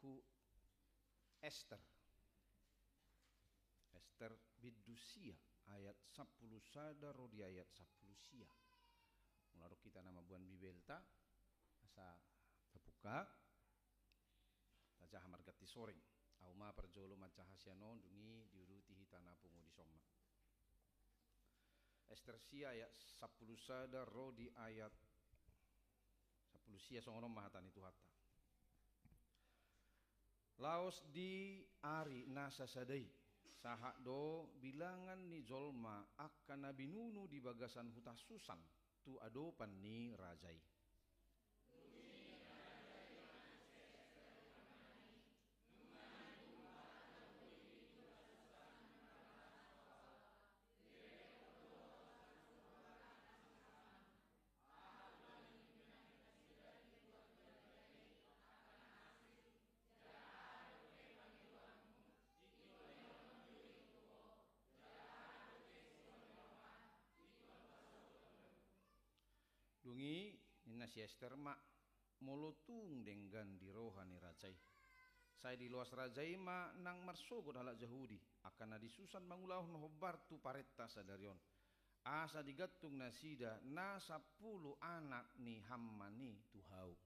ku Ester. Ester bidusia ayat 10 sada rodi ayat 10 sia. Mularu kita nama buan bibelta asa terbuka tajah margati soring auma perjolo maca hasiano dungi diuruti hitana pungu di somma. Ester sia ayat 10 sada rodi ayat 10 sia songono mahatan itu hatta. Laos di ari nasa sadai sahak do bilangan ni jolma akan nabi nunu di bagasan huta susan tu adopan ni rajai. Dungi nina si Ester mak molotung denggan di rohani rajai. Saya di luas rajai ma nang marsogot halak Yahudi akan di susan mangulah nohobar tu paretta sadarion. Asa digatung nasida na 10 anak ni hammani tuhau.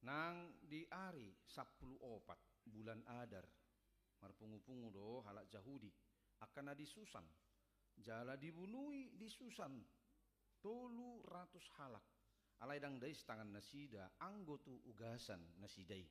Nang di ari 10 opat bulan Adar marpungu-pungu do halak Yahudi akan di Susan jala dibunuhi di Susan 300 halak alai dang dais tangan nasida anggotu ugasan nasidai.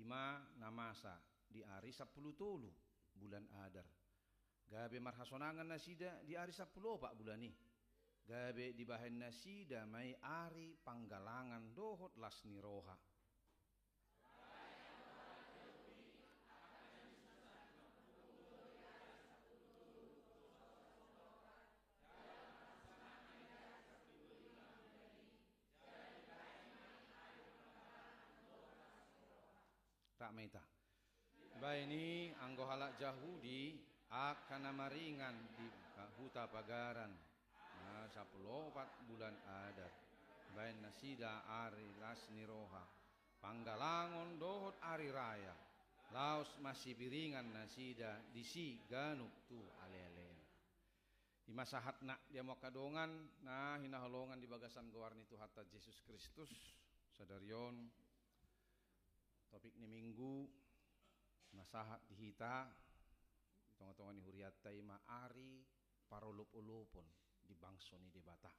Ima namasa di ari 10 tolu bulan Adar. Gabe marhasonangan nasida di ari 10 opak bulan ni. Gabe di bahan nasida mai ari panggalangan dohot lasni roha. Tak meta. Baik ini anggo halak Yahudi akan maringan di huta pagaran. Nah 10 bulan Adar. Baik nasida ari lasni roha. Panggalangon dohot ari raya. Laos masih piringan nasida disi ganuk tu ale-ale. Di masa hatna dia mau kadongan nah hina holongan di bagasan gowarni tu hatta Yesus Kristus sadarion. Topik ni minggu masahat dihita tonga-tonga ni huriatai maari parolup-ulupon di bangsa ni debata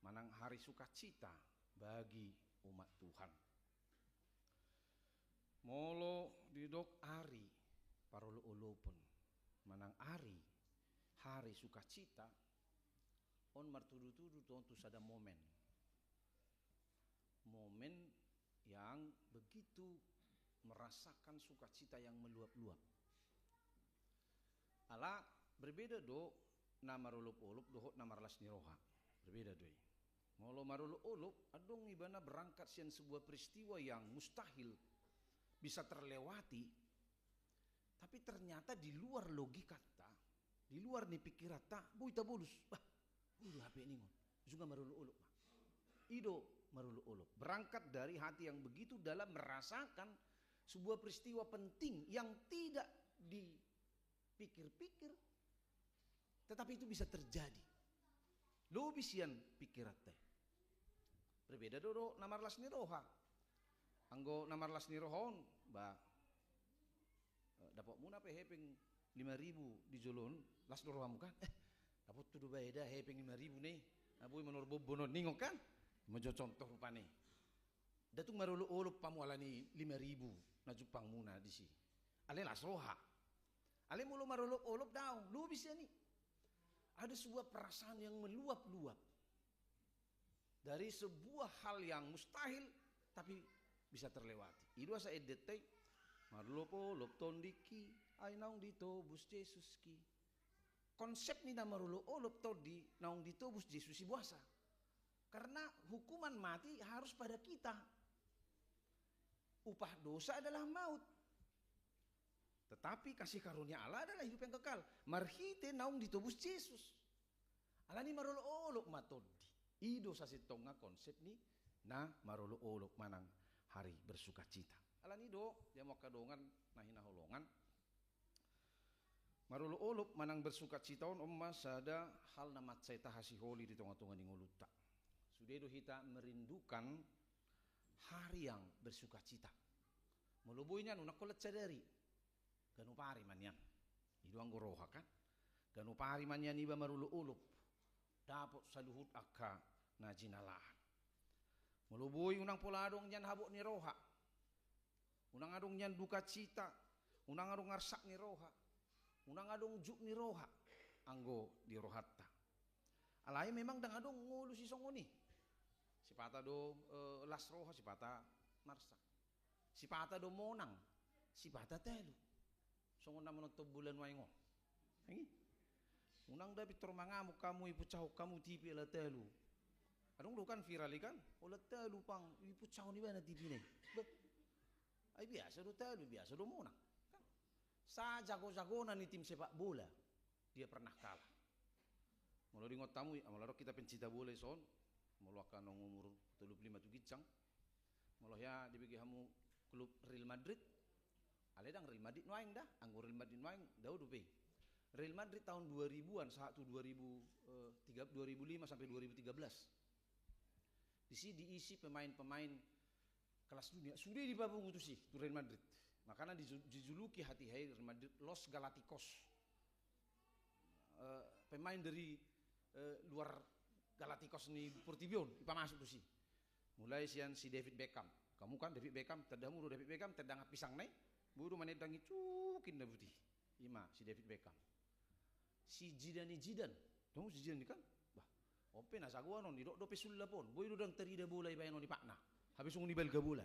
manang hari sukacita bagi umat Tuhan molo didok ari parolup-ulupon manang ari hari sukacita on martudu-tudu tontu sada momen yang begitu merasakan sukacita yang meluap-luap. Ala berbeda do nama rulup-ulup dohot nama lasni roha. Berbeda doi. Molo marulup-ulup adong ibana berangkat sian sebuah peristiwa yang mustahil bisa terlewati. Tapi ternyata di luar logika ta, di luar ni pikiran ta, boy ta bolus. Bah, ulu HP ningon. Juga marulup-ulup. Ido marulup-ulup berangkat dari hati yang begitu dalam merasakan sebuah peristiwa penting yang tidak dipikir-pikir tetapi itu bisa terjadi lo bisian pikirat teh berbeda do namar lasni roha anggo namar lasni rohon ba dapat muna pe hepeng 5.000 di jolon lasni roha mukan dapat tudu beda hepeng 5.000 nih aboy menor bobonon ningok kan Mojo contoh rupane. Datung marulu-ulup pamualani 5.000 na Jepang muna di si. Ale las roha. Ale mulu marulu-ulup daw, lubis ya ni. Ada sebuah perasaan yang meluap-luap dari sebuah hal yang mustahil tapi bisa terlewati. Idu asa edetai marlopo loptondiki ay naung ditobus Yesus ki. Konsep ni na marulo loptodi naung ditobus Yesus si buasa. Karena hukuman mati harus pada kita. Upah dosa adalah maut. Tetapi kasih karunia Allah adalah hidup yang kekal. Marhite naung ditobus Yesus. Alani marulo olok matodi. Ido sasitonga konsep ni na marulo olok manang hari bersuka cita. Alani do dia mau kadongan nahina holongan. Marulo olok manang bersuka cita on sada hal na matsaita hasiholi di tengah-tengah ni nguluta. Sudah do kita merindukan hari yang bersuka cita. Melubuinya nunak kolet sadari. Ganupari manyan. Idu anggoroha kan. Ganupari manyan iba marulo olok. Dapat saluhut akka na jinalahan. Melubui unang poladong nyan habok ni roha. Unang adong nyan duka cita. Unang adong ngarsak ni roha. Unang adong juk ni roha. Anggo di rohatta. Alay memang dang adong ngulu si songoni. Si pata do las roha, si pata marsak. Si pata do monang. Si pata telu. Songon naman ng bulan waingo. Hangi. Unang dapat termangamuk kamu ibu cahok kamu tipi ala telu. Adong do kan viral ikan? Ola telu pang ibu cahok ni mana tipi ni? Ay biasa do telu, biasa do monang. Kan? Sa jago-jagonan ni tim sepak bola dia pernah kalah. Mula di ngotamu, amala kita pencinta bola son, mula kan umur 35 tu gicang. Mula ya dibagi hamu klub Real Madrid. Aledang Real Madrid noaing dah, anggur Real Madrid noaing dah do pe. Real Madrid tahun 2000-an, saat itu 2005 sampai 2013. Di sini diisi pemain-pemain kelas dunia. Sudah di babung itu sih, itu Real Madrid. Makanya dijuluki hati Real Madrid Los Galacticos. Pemain dari luar Galacticos ni Portibion, ipa masuk tu sih. Mulai si David Beckham. Kamu kan David Beckham, terdahulu David Beckham terdangat pisang naik. Buru manedangi cukin dah putih. Ima si David Beckham. Si Zidane, kamu si Zidane kan? Bah, ope na saguan on, didok dope sulla pon. Boy dudang terida bola ibayan on di pakna. Habis ung nibal bola.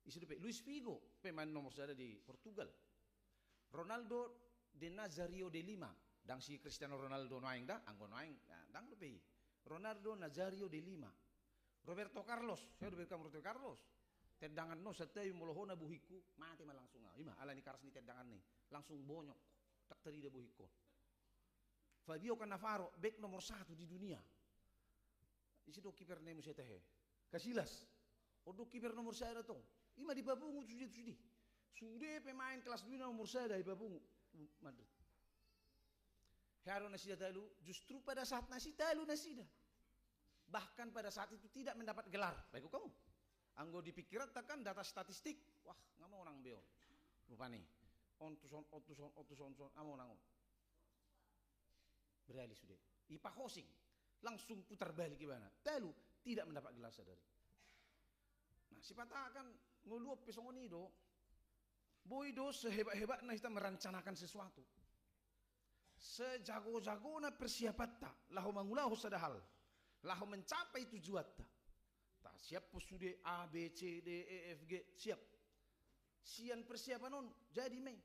Isi dope Luis Figo, pemain nomor 1 di Portugal. Ronaldo de Nazario de Lima, dang si Cristiano Ronaldo noaing dah, anggo noaing, dang dope. Ronaldo Nazario de Lima. Roberto Carlos, saya Roberto Carlos. Tedangan no satay molohona buhiku, mati mah langsung. Ima ala ni karas ni tedangan ni, langsung bonyok. Tak terida buhiko. Fabio Cannavaro, back nomor 1 di dunia. Isi do kiper nemu setahe. Casillas, odo kiper nomor 1 to. Ima di babungu sudi. Sudah pemain kelas dunia nomor 1 di babungu Madrid. Haro nasida talu, justru pada saat talu nasida. Bahkan pada saat itu tidak mendapat gelar. Baik kamu. Anggo dipikiran takkan data statistik. Wah, nggak mau orang beo. Lupa nih. Otuson, amo nangon. Beralih sudah. Ipa hosing. Langsung putar balik gimana? Telu tidak mendapat gelar sadari. Nah, si patah akan ngulup pesongonido. Boydo sehebat-hebat nah kita merencanakan sesuatu. Sejago-jago na persiapan tak. Lahu mangulahu sadahal. Lahu mencapai tujuan tak. Tak siap posude A, B, C, D, E, F, G. Siap. Sian persiapan non jadi mei.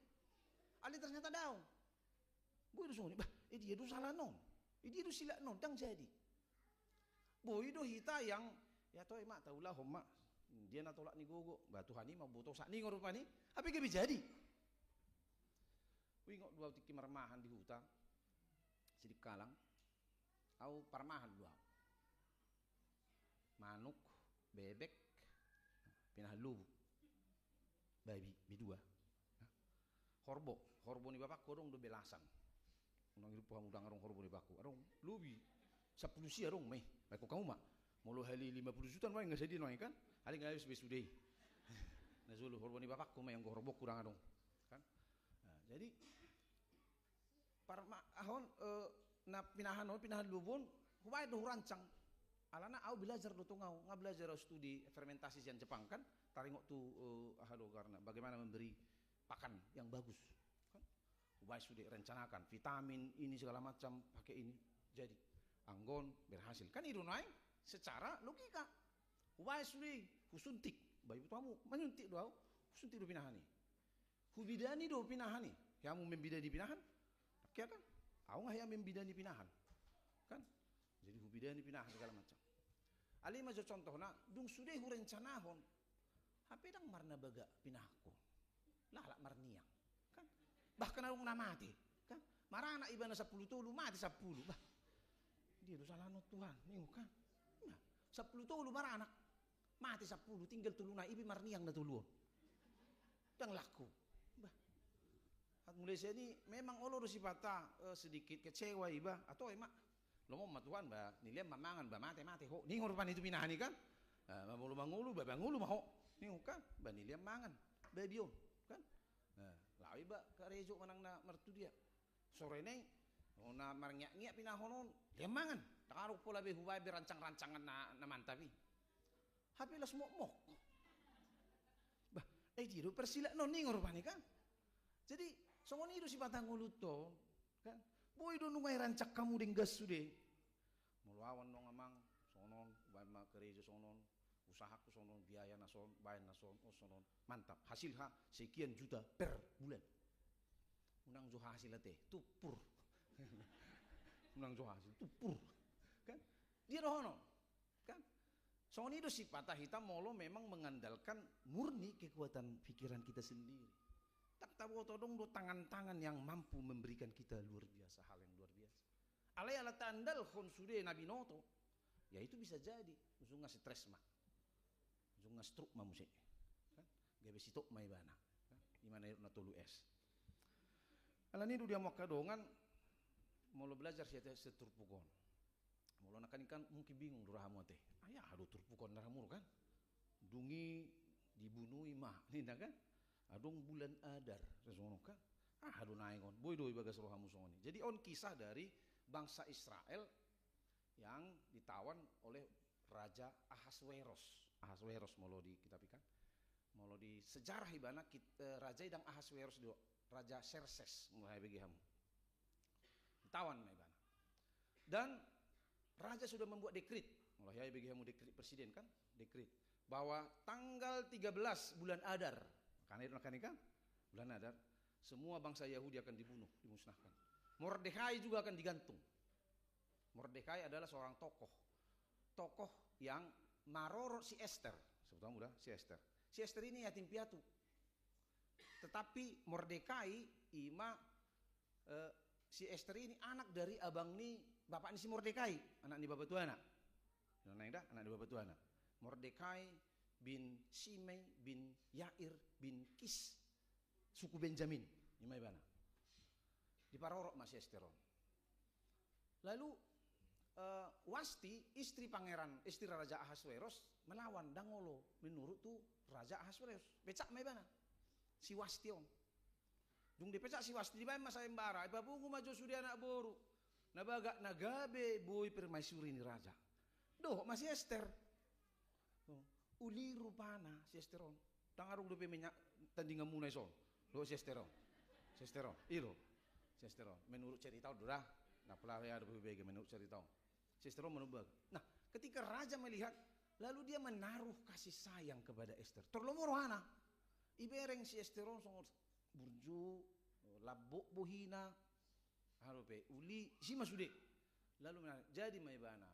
Ali ternyata daun. Boy do soni, bah, dia do salah non. Dia do sila non, dang jadi. Boy do hita yang ya toy mak taulah homma. Dia na tolak ni gogo, bah Tuhan ni mau butuh sak ni ngorupa ni. Apa ke jadi? Wi ngok dua tiki marmahan di hutan. Sidik kalang. Au parmahan dua. Manuk, bebek, pinah lubu. Baby, bidua. Horbo ni bapak kodong do belasan. Unang hidup kamu udang arong horbo ni baku. Arong lubi. 10 si arong meh. Baik kamu mak. Mulu hali 50 juta mah enggak sedih noy kan? Ali enggak habis besudai. Nah zulu horbo ni bapak ku mah yang horbo kurang arong. Kan? Nah, jadi parma ahon na pinahan lubun, huwai do rancang. Alana au belajar do tungau, nga belajar studi fermentasi sian Jepang kan? Taringok tu ahado karena bagaimana memberi pakan yang bagus kan baik sudah rencanakan vitamin ini segala macam pakai ini jadi anggon berhasil kan itu naik secara logika baik sudah husuntik bayi tamu menyuntik doa husuntik do pinahani hubidani do pinahani yang membidani pinahan kaya kan aku nggak yang membidani pinahan kan jadi hubidani pinahan segala macam ali majo contohna dung sudah rencanahon HP dang marna baga pinahku lah marniang kan bahkan aku mati kan marana ibana 10 tulu mati 10 bah dia tu salah no Tuhan nih kan nah 10 tulu marana mati 10 tinggal tuluna ibi marniang na tuluon dang laku bah at mulai sini memang olo sifata sedikit kecewa iba atau emak lo mau matuan ba nilai mamangan ba mate ho ning rupan itu pinahani kan mangulu mangulu ba mangulu maho ning kan ba nilai mangan babion kan lawi ba karejo manang na mertu dia sore neng na marnyak-nyak pinahonon lemangan takaruk pola be huwai berancang-rancangan na mantapi hape las mok bah jiro persila no ning rupani kan jadi songoni itu si batang uluto kan boy do nungay rancak kamu ding gas sude mulawan no ngamang sonon ba ma karejo sonon usahaku sonon biaya nason bayan nason sonon mantap hasil sekian juta per bulan unang jo hasil teh tupur unang jo hasil tupur kan dia dohono kan soalnya itu si patah hitam molo memang mengandalkan murni kekuatan pikiran kita sendiri tak tahu todong do tangan-tangan yang mampu memberikan kita luar biasa hal yang luar biasa alai ala tandal khon sude nabi noto ya itu bisa jadi usunga stres mah usunga stroke mah musik kan gabe sitok mai bana kan imana na tulu es ala ni dia mau kadongan mau belajar sia seturpugon mau nakan ikan mungkin bingung durahamu teh ayah adu turpukon daramu kan dungi dibunuhi mah ninda kan adong bulan adar sesono kan adu naingon boy doi bagas rohamu songoni jadi on kisah dari bangsa Israel yang ditawan oleh Raja Ahasweros molo di kitab ikan molo di sejarah ibana raja idang Ahasweros do Raja Xerxes mulai bagi hamu ditawan ibana dan raja sudah membuat dekret mulai bagi hamu dekret presiden kan dekret bahwa tanggal 13 bulan Adar karena itu kan bulan Adar semua bangsa Yahudi akan dibunuh dimusnahkan Mordekai juga akan digantung Mordekai adalah seorang tokoh yang maror si Esther sebetulnya mudah si Esther ini yatim piatu tetapi Mordekai si Esther ini anak dari abang ni bapak ni si Mordekai anak ni bapak tuana anak ni bapak tuana Mordekai bin Shimei bin Yair bin Kis suku Benjamin imai bana di parorok masih Esteron lalu Wasti istri Raja Ahasweros melawan dangolo menurut tu Raja Ahasweros becak mai bana si Wasti on dung dipecak si Wasti di bae masa embara ibabu maju sudah anak boru nabaga nagabe boy permaisuri ni raja doh masih Ester uli rupana si Esteron tangarung dope minyak tandingan munai son do si Esteron iro si Esteron menurut cerita udah nah pelawai ada berbeda menurut cerita si Esteron menubag nah ketika raja melihat lalu dia menaruh kasih sayang kepada Ester terlalu rohana ibereng si Esteron songot burju labuk bohina harupe uli si masude lalu jadi maibana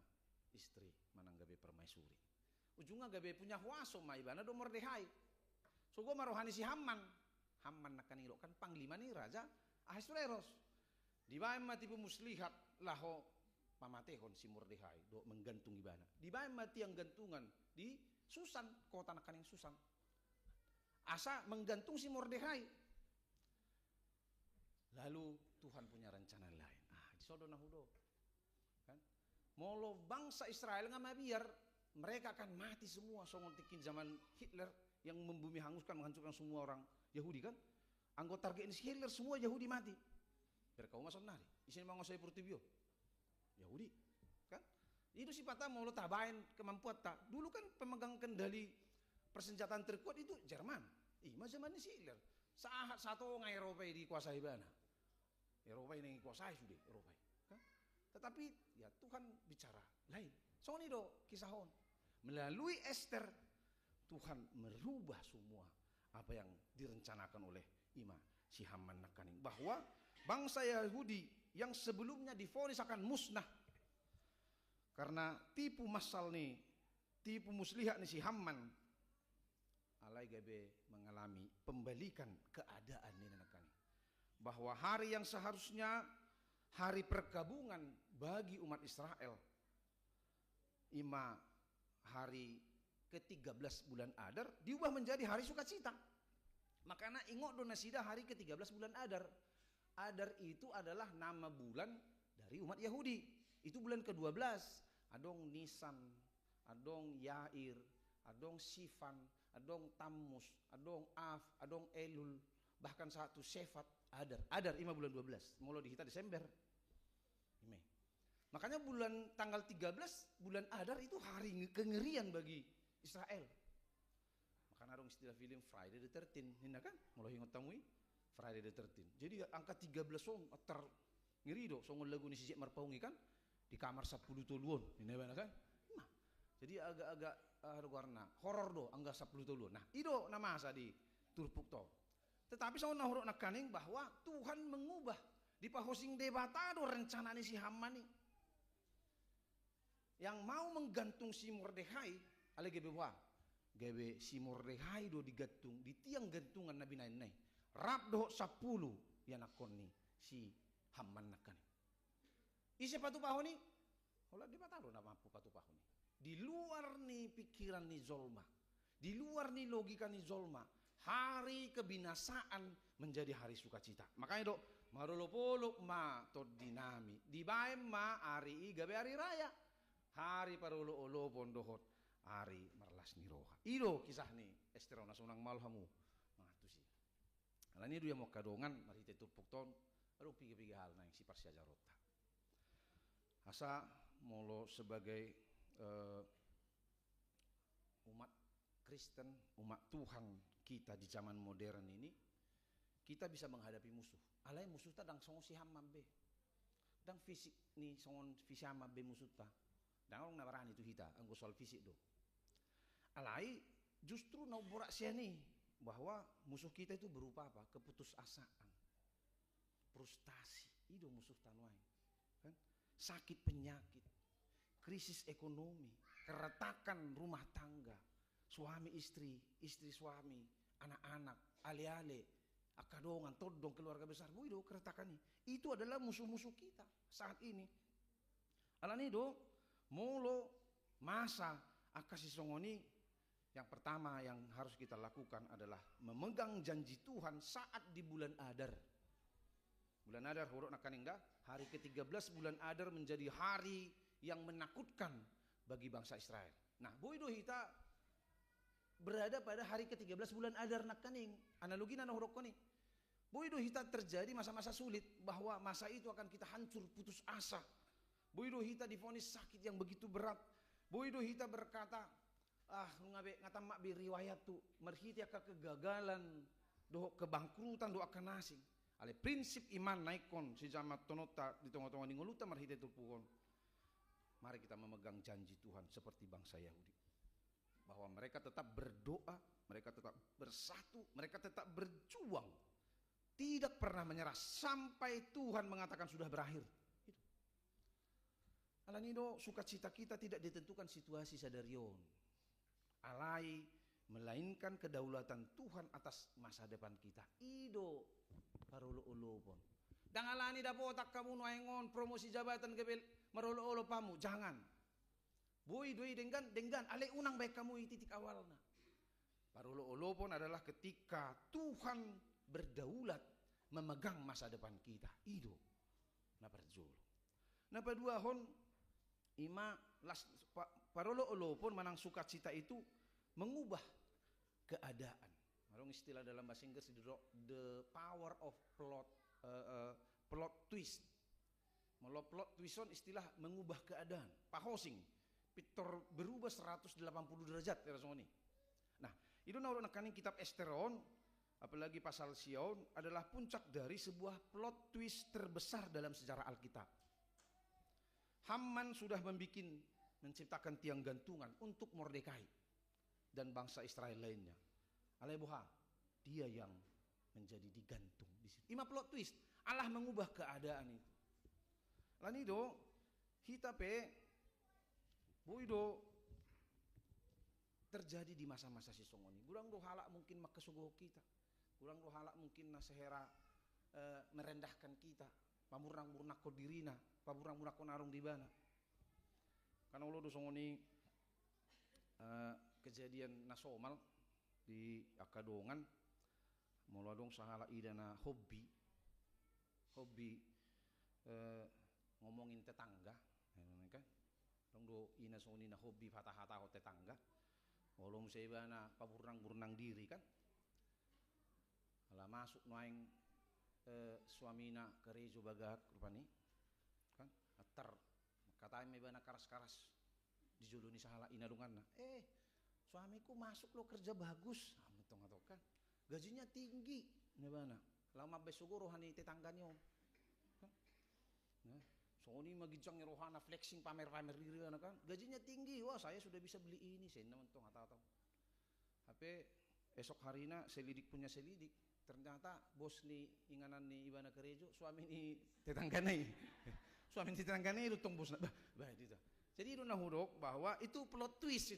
istri mananggabe permaisuri ujungnya gabe punya huaso maibana do Mordekai so gua marohani si Haman nakan kan panglima nih raja Ahasweros di bae mati pemuslihat laho pamatehon si Mordekai do menggantung ibana di bae mati yang gantungan di Susan kota nakan yang Susan asa menggantung si Mordekai lalu Tuhan punya rencana lain di sodona hudo kan molo bangsa Israel ngama biar mereka akan mati semua songon tikin zaman Hitler yang membumi hanguskan menghancurkan semua orang Yahudi kan anggota target Hitler semua Yahudi mati berkau masuk nari isin mangosai purtibio Yahudi kan itu si patah molo tabain kemampuan tak dulu kan pemegang kendali persenjataan terkuat itu Jerman zaman Hitler saat satu ngai Eropa dikuasai bana Eropa ini kuasai sudah Eropa. Kan? Tetapi ya Tuhan bicara lain. Soni do kisahon. Melalui Ester Tuhan merubah semua apa yang direncanakan oleh Ima si Haman Nakaning, bahwa bangsa Yahudi yang sebelumnya divonis akan musnah karena tipu masal nih, tipu muslihat nih si Haman, alai gabe mengalami pembalikan keadaan nih Nakaning, bahwa hari yang seharusnya hari perkabungan bagi umat Israel, Ima hari ke-13 bulan Adar diubah menjadi hari sukacita. Makanya ingok donasida hari ke-13 bulan Adar. Adar itu adalah nama bulan dari umat Yahudi. Itu bulan ke-12. Adong Nisan, adong Yair, adong Sivan, adong Tammuz, adong Av, adong Elul, bahkan satu Shefat, Adar. Adar 5 bulan 12. Mulai dihita Desember. Ini. Makanya bulan tanggal 13 bulan Adar itu hari kengerian bagi Israel. Makanya ada istilah film Friday the 13th, ini kan? Mulai ingat tamui Friday the 13th. Jadi angka 13 song ter ngeri do song lagu ni sijek marpaungi kan di kamar 10 tuluan. Ini benar kan? Nah, jadi agak-agak warna horor do angka 10 tuluan. Nah, ido nama asa di turpuk to. Tetapi saya nahuruk nakaning bahwa Tuhan mengubah di pahosing debatado rencana ni si Haman ni. Yang mau menggantung si Mordekai, ale gebe wa, gebe si Mordekai do digantung di tiang gantungan Nabi Nainai. Rap do 10 ya nakon ni si Haman nakan. Isi patu paho ni, olah di batalo na mampu patu paho ni. Di luar ni pikiran ni Zolma, di luar ni logika ni Zolma, hari kebinasaan menjadi hari sukacita. Makanya do marolopolo ma to dinami, di baem ma hari gabe hari raya. Hari parolo-olo pondohot hari marlas niroha. Ido kisah ni Esterona sunang malhamu. Nah tu sih. Alah ni dia mau kadongan mari tetur pukton. Aduh pigi-pigi hal nang si parsia jarota. Asa molo sebagai umat Kristen, umat Tuhan kita di zaman modern ini, kita bisa menghadapi musuh. Alai musuh ta dang songo si Haman be. Dang fisik ni songon si Haman be musuh ta. Dan orang nabarani itu hita, anggo soal fisik do. Alai justru nau borak siani bahwa musuh kita itu berupa apa? Keputusasaan, frustasi, itu musuh tanuai, kan? Sakit penyakit, krisis ekonomi, keretakan rumah tangga, suami istri, istri suami, anak-anak, ale-ale, akadongan, todong keluarga besar, bu itu keretakan ini. Itu adalah musuh-musuh kita saat ini. Alani do. Molo masa akasi songoni, yang pertama yang harus kita lakukan adalah memegang janji Tuhan saat di bulan Adar. Bulan Adar huruf nakaning dah, hari ke-13 bulan Adar menjadi hari yang menakutkan bagi bangsa Israel. Nah, boido hita berada pada hari ke-13 bulan Adar nakaning. Analogi nana huruf koni. Boido hita terjadi masa-masa sulit, bahwa masa itu akan kita hancur putus asa. Boido hita divonis sakit yang begitu berat. Boido hita berkata, ngabe ngata mak bi riwayat tu merhiti akan kegagalan, doh kebangkrutan, doh akan nasing. Ale prinsip iman naikon si jamat tonota di tengah-tengah ningoluta merhiti tu pukon. Mari kita memegang janji Tuhan seperti bangsa Yahudi, bahwa mereka tetap berdoa, mereka tetap bersatu, mereka tetap berjuang, tidak pernah menyerah sampai Tuhan mengatakan sudah berakhir. Alanido sukacita kita tidak ditentukan situasi sadarion. Alai melainkan kedaulatan Tuhan atas masa depan kita. Ido parolo-olo pon. Dang alani dapo otak kamu nuaingon promosi jabatan kebel marolo-olo pamu. Jangan. Boy doi denggan ale unang baik kamu titik awalna. Parolo-olo pon adalah ketika Tuhan berdaulat memegang masa depan kita. Ido na perjolo. Na padua hon ima las parolo-olo pun manang sukacita itu mengubah keadaan. Marong istilah dalam bahasa Inggris the power of plot twist. Melo plot twiston istilah mengubah keadaan. Pahosing pitor berubah 180 derajat ya ini. Nah, itu nauro nakaning kitab Esteron apalagi pasal Sion adalah puncak dari sebuah plot twist terbesar dalam sejarah Alkitab. Haman sudah menciptakan tiang gantungan untuk Mordekai dan bangsa Israel lainnya. Aleboha, dia yang menjadi digantung di situ. Ima plot twist, Allah mengubah keadaan itu. Lanido, hitape, buido terjadi di masa-masa sisongoni. Kurang do halak mungkin makasugo kita. Kurang do halak mungkin nasehera merendahkan kita. Pamurang-murnak ko dirina, pamurang-murnak ko narung di bana. Karena ulo do songoni kejadian nasomal di akadongan muladong sahala idana hobi ngomongin tetangga kan dong do ina songoni na hobi hata-hata ho tetangga olong sebana paburnang-burnang diri kan ala masuk noaing suamina kerejo bagak rupani kan atar katain may bana karas-karas dijuluni sahala ina dunganna suamiku masuk lo kerja bagus mentong atau kan gajinya tinggi nih bana lama besok rohani tetangganya om nah songoni magijang rohana flexing pamer-pamer diri kan gajinya tinggi wah saya sudah bisa beli ini saya mentong atau tapi esok harinya selidik punya selidik ternyata bos nih inganan nih ibana kerejo suami nih tetangganya suami tetangganya itu tong bos bah itu jadi itu nahudok bahwa itu plot twist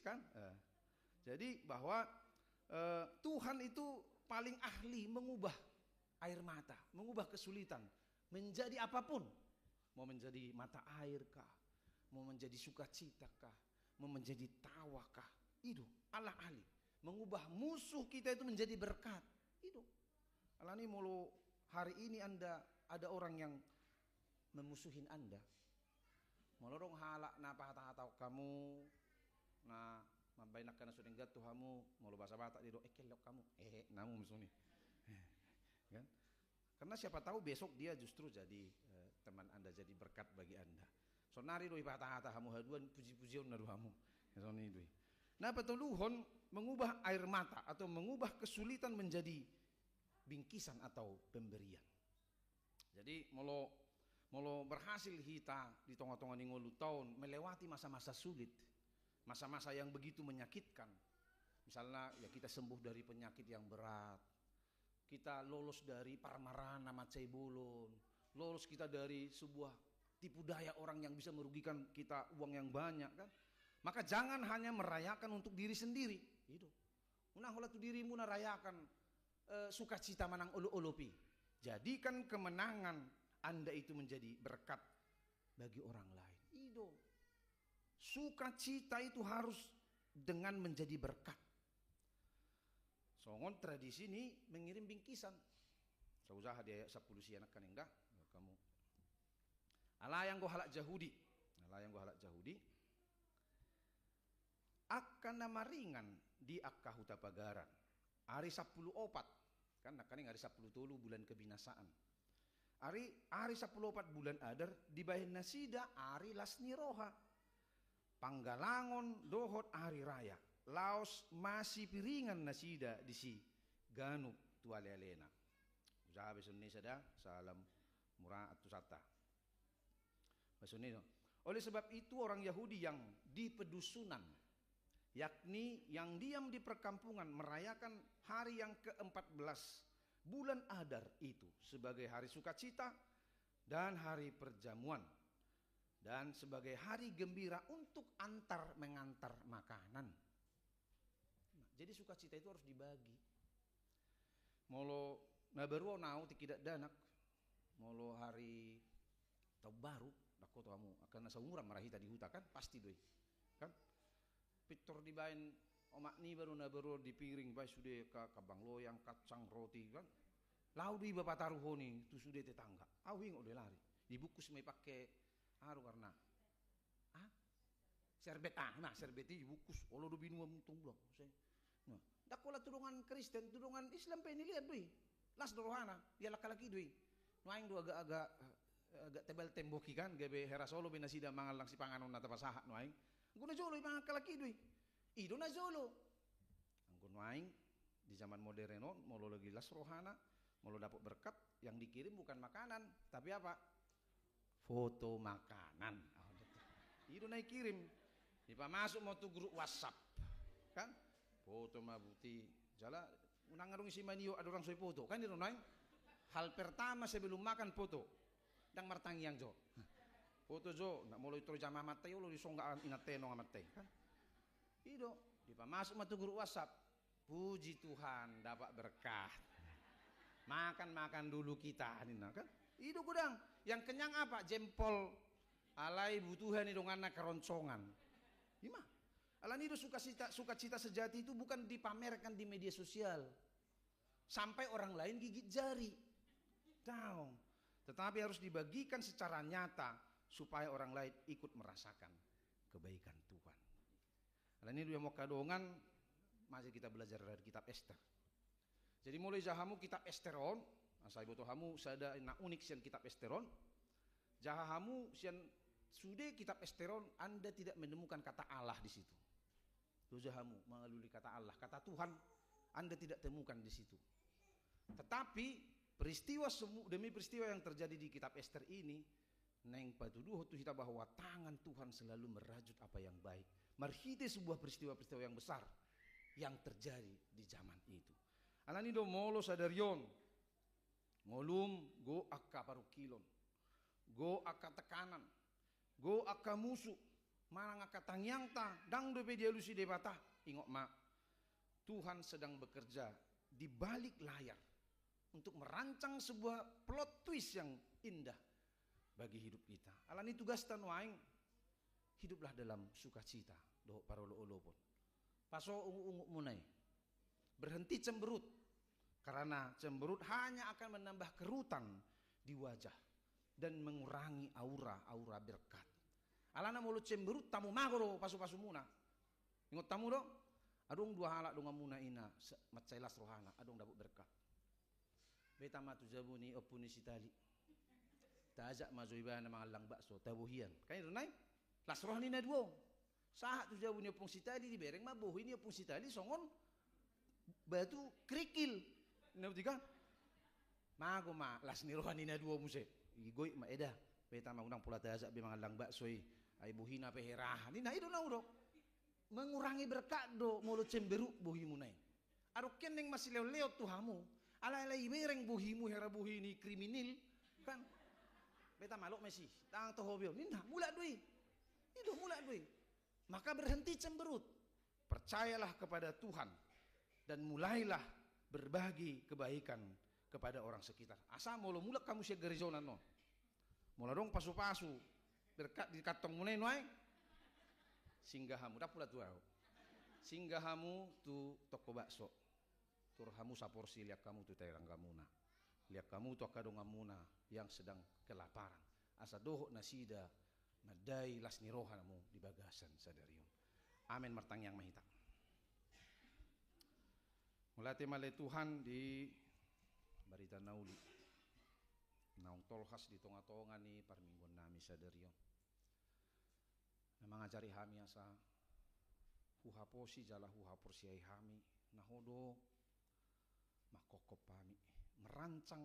kan jadi bahwa Tuhan itu paling ahli mengubah air mata, mengubah kesulitan menjadi apapun, mau menjadi mata air kah, mau menjadi sukacita kah, mau menjadi tawa kah, itu Allah ahli mengubah musuh kita itu menjadi berkat. Itu Allah ini mulu hari ini Anda ada orang yang memusuhin Anda, molorong halak na pahata-hata kamu na mabainak kana sudah enggak tuhamu mau lu bahasa Batak dia do ekelok kamu namu misalnya kan karena siapa tahu besok dia justru jadi teman Anda jadi berkat bagi Anda so nari do pahata-hata kamu haduan puji-pujian na duhamu misalnya itu nah petuluhon mengubah air mata atau mengubah kesulitan menjadi bingkisan atau pemberian. Jadi molo berhasil kita di tengah-tengah ngolu tahun melewati masa-masa sulit, masa-masa yang begitu menyakitkan. Misalnya ya kita sembuh dari penyakit yang berat, kita lolos dari parmaran nama cebolon, lolos kita dari sebuah tipu daya orang yang bisa merugikan kita uang yang banyak kan. Maka jangan hanya merayakan untuk diri sendiri. Itu. Unang hola tu dirimu narayakan sukacita manang olo-olopi. Jadikan kemenangan Anda itu menjadi berkat bagi orang lain. Itu. Sukacita itu harus dengan menjadi berkat. Songon tradisi ini mengirim bingkisan. Sauzaha dia 10 sianak kan enggak kamu. Ala yang go halak Yahudi. Akan nama ringan di akka huta pagaran. Hari 10 opat. Kan nakane hari 10 tolu bulan kebinasaan. Hari 10 opat bulan adar dibahin nasida hari lasni roha. Panggalangon dohot hari raya. Laos masih piringan nasida di si ganuk tuale alena. Usaha besun ni sada salam murah atu sata. Besun ni. Oleh sebab itu orang Yahudi yang di pedusunan yakni yang diam di perkampungan merayakan hari yang ke-14 bulan Adar itu sebagai hari sukacita dan hari perjamuan dan sebagai hari gembira untuk antar mengantar makanan. Jadi sukacita itu harus dibagi. Molo naberuo nau tidak danak molo hari tahun baru dako kamu akan saumuran marahita di huta kan pasti doi kan pitor dibain omak ni baru di piring bai sudah ka bang loyang kacang roti kan lau di bapak taruh ni tu sudah tetangga awing udah lari dibungkus mai pakai aru karena serbet serbet dibungkus olo do binu muntung blok nah dakola tudungan Kristen tudungan Islam pe ni lihat doi las dorohana dia laki-laki doi nuaing do agak tebal temboki kan gabe herasolo binasida mangal lang si panganon na tapasaha nuaing Angko na jolo ibang kalaki doy. Ido na jolo. Angko nuaing Di zaman modern on, mau lo lagi las rohana, mau lo dapat berkat, yang dikirim bukan makanan, tapi apa? Foto makanan. Itu naik kirim. Dipa masuk mau tuh grup WhatsApp, kan? Foto mah bukti. Jala, unang ngarung isi manio ada orang soi foto, kan itu naik. Hal pertama sebelum makan foto, dan martang yang jo. Foto jo, nak mulai terus jamaah mati, lo disonggak ingat tenong mati, kan? Itu, dipa masuk mau tuh grup WhatsApp. Puji Tuhan dapat berkah. Makan dulu kita nina kan. Itu gudang. Yang kenyang apa? Jempol. Alai butuhan itu anak keroncongan. Gimana? Alan itu sukacita sejati itu bukan dipamerkan di media sosial. Sampai orang lain gigit jari. Tahu. Tetapi harus dibagikan secara nyata supaya orang lain ikut merasakan kebaikan Tuhan. Alan itu yang mau kadongan masih kita belajar dari kitab Ester. Jadi mulai jahamu kitab Esteron, asal ibu hamu sada na unik sian kitab Esteron. Jahamu sian sudah kitab Esteron, Anda tidak menemukan kata Allah di situ. Tu jahamu mengaluli kata Allah, kata Tuhan Anda tidak temukan di situ. Tetapi peristiwa demi peristiwa yang terjadi di kitab Ester ini, neng patuduh tu kita bahwa tangan Tuhan selalu merajut apa yang baik. Marhite sebuah peristiwa-peristiwa yang besar yang terjadi di zaman itu. Alani do molo sadarion, ngolum go akka parukilon, go akka tekanan, go akka musuh, marang akka tangyang ta, dang do dia lusi debata. Ingok ma, Tuhan sedang bekerja di balik layar untuk merancang sebuah plot twist yang indah bagi hidup kita. Alani tugas tan waing, hiduplah dalam sukacita do parolo-olo pun. Paso ungu-ungu munai. Berhenti cemberut. Karena cemberut hanya akan menambah kerutan di wajah dan mengurangi aura berkat. Alana mulu cemberut tamu magoro pasu-pasu muna. Ingat tamu do? Adong dua halak dong muna ina macailas rohana, adong dapat berkat. Beta matu jabuni opuni sitali. Tajak mazoibana mangalang bakso tabuhian. Kan itu naik? Las rohani na duo. Saat tu jauh ni opung sitali di bereng mah boh ini opung sitali songon batu kerikil. Nanti kan? Mago ma las ni rohani na dua muse. Igoi ma edah. Beta ma undang pula tajak bi mangalang baksoi. Ai buhina peherah. Ni na itu na udo. Mengurangi berkat do mulu cemberuk buhimu nai. Aruken yang masih leo-leo tuhamu. Ala-ala ibereng buhimu hera buhini kriminil kan. Beta maluk mesi. Tang tohobio. Ni na mula dui. Itu mula dui. Maka berhenti cemberut. Percayalah kepada Tuhan dan mulailah berbagi kebaikan kepada orang sekitar. Asa mulu mulak kamu sia garizonan no. Mula dong pasu-pasu berkat di katong munai noai. Singgahamu dah pula tuau. Singgahamu tu toko bakso. Turhamu saporsi liak kamu tu tairang gamuna. Liak kamu tu akadong gamuna yang sedang kelaparan. Asa dohok nasida madai las nirohanamu di bagasan sadarion. Amin martang yang mahita. Mulati malay Tuhan di barita nauli. Naung tolhas di tonga-tonga ni parminggon nami sadarion. Na mangajari hami asa huhaposi jala huhaporsi ai hami nahodo makokop pami merancang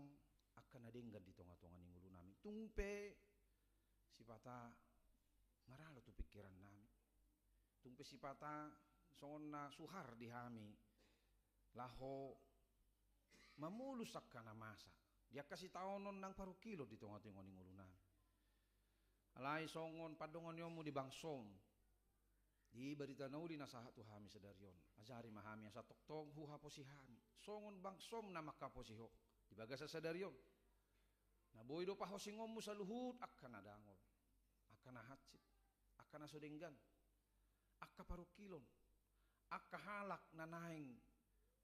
akan adenggan di tonga-tonga ningulu nami. Tungpe sipata maralo tu pikiran nami. Tungpe sipata songon na suhar di hami. Laho mamulus akkana masa. Dia kasih taonon nang paru kilo di tongah-tongah ningulu nami. Alai songon padongan yomu di bangsom. Di barita nauli nasahat tu hami sedarion. Ajari mahami asa toktong huha posi hami. Songon bangsom na makaposiho. Di bagasa sedarion. Na boy do pahosingomu sa luhut akan adangol. Akan hatsit. Akan asodenggan. Akka parukilon. Akka halak na naing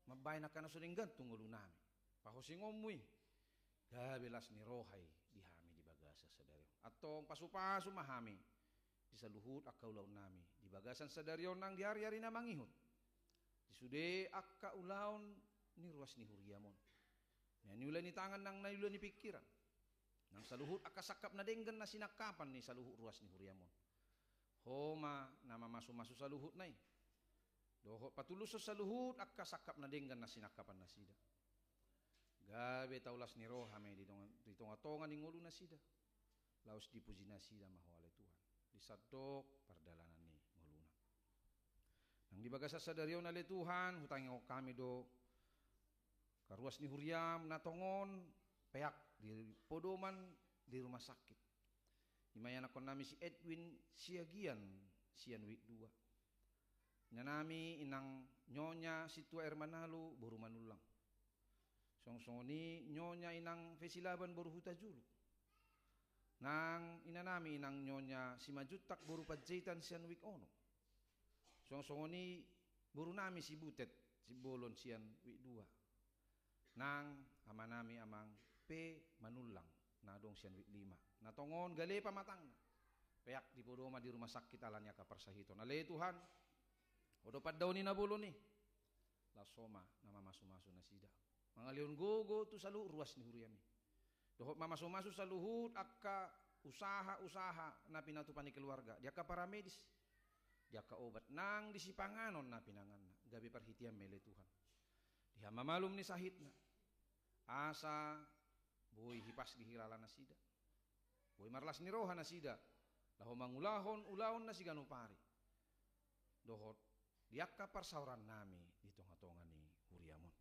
mabay na kanasodenggan tunggulo nami. Pahosingomui. Gabelas ni rohay di hami di bagasa sadarion. Atong pasu-pasu mahami. Di saluhut akka ulaw nami. Di bagasan sadarion nang di hari-hari na mangihut. Di sude akka ulawn ni ruas ni huriamon. Niula ni tangan nang niula ni pikiran. Nang saluhut akasakap na denggan na sinakapan ni saluhut ruas ni huriamon. Homa nama masu-masu saluhut nai. Dohot patulus sa luhut akka sakap na denggan na sinakapan na sida. Gabe taulas ni roha may ditong atongan ning ulo na sida. Laos dipuji na sida mahwalay Tuhan. Disadok pardalanan ni nguluna. Nang dibagasa sa daryaw na le Tuhan, hutangin ko kami do karuas ni Huriam natongon payak di podoman di rumah sakit. Himayan ako nami si Edwin Siagian sian week 2. Nanami inang nyonya si tua Hermanalu buru manulang. Songsongoni nyonya inang Fesilaban buru huta julu. Nang inanami inang nyonya si Majutak buru pajaitan sian week 1. Songsongoni buru nami si Butet si Bolon sian week 2. Nang amanami amang P manulang na dong sian week 5. Natongon gale pamatang na. Payak di podoma di rumah sakit alanya kaparsahiton. Ale Tuhan. Odo daw ni nabulo ni. Lasoma na mamasumaso na sida. Mga leon gogo tu sa ruas ni Huriami. Dohot mamasumaso sa luhut akka usaha-usaha na pinatupan ni keluarga. Dia ka paramedis. Dia ka obat nang disipanganon na pinangan na. Gabi parhitiam mele Tuhan. Diha mamalum ni sahit na. Asa boy hipas dihirala na sida. Boy marlas ni roha na sida. Laho mangulahon ulahon na si ganupari. Dohot diak ka parsauran nami di tonga-tonga ni Huriamon.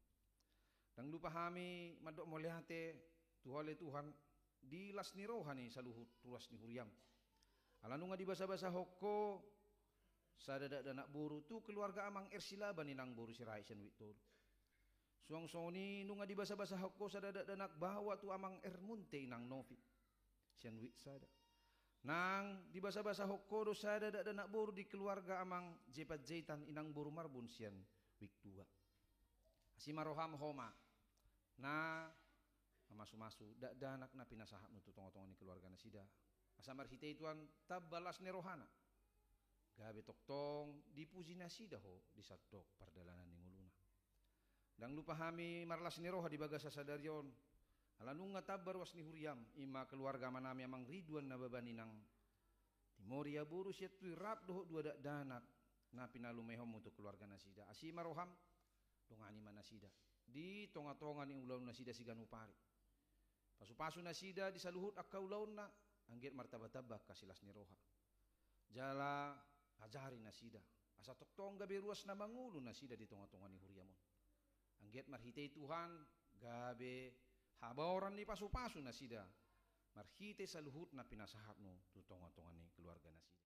Dang lupa kami madok molehate tuhale Tuhan di las ni roha ni sa luhut ruas ni Huriam. Alanu nga di basa-basa hokko sa dadak danak buru tu keluarga amang Ersilaban inang buru si Raisen Witol. Suang-suang ni nunga di basa-basa hokko sa dadak danak bawa tu amang Ermunte inang Novit. Sian wit sada. Nang di basa-basa hokko do sa dadak danak buru di keluarga amang Jepat Jaitan inang buru Marbun sian wik 2. Asimaroham homa na masu-masu danak na pinasahap no tutong-tong ni keluarga na sida. Asamar hite ituan tabalas ni rohana. Gabe toktong dipuji na sida ho di sadok pardalanan ni nguluna. Dang lupa kami marlas ni roha di bagasa sadaryon. Alanung nga tabar was ni Huriam ima keluarga manami amang Ridwan na babani ng Timoria buru siya tuy rap doho dua danak na pinalumehom untuk keluarga na sida. Asima roham dongani man na sida. Di tonga-tonga ni ulaw na sida si ganupari. Pasu-pasu na sida di saluhut akka ulaw na anggit martabak-tabak kasilas ni roha. Jala ajari na sida. Asa toktong gabi ruas na mangulo na sida di tonga-tonga ni Huriamon. Anggit marhitay Tuhan gabi habaoran ni pasu-pasu na sida. Marhitay sa luhut na pinasahap no tutonga-tonga ni keluarga na sida.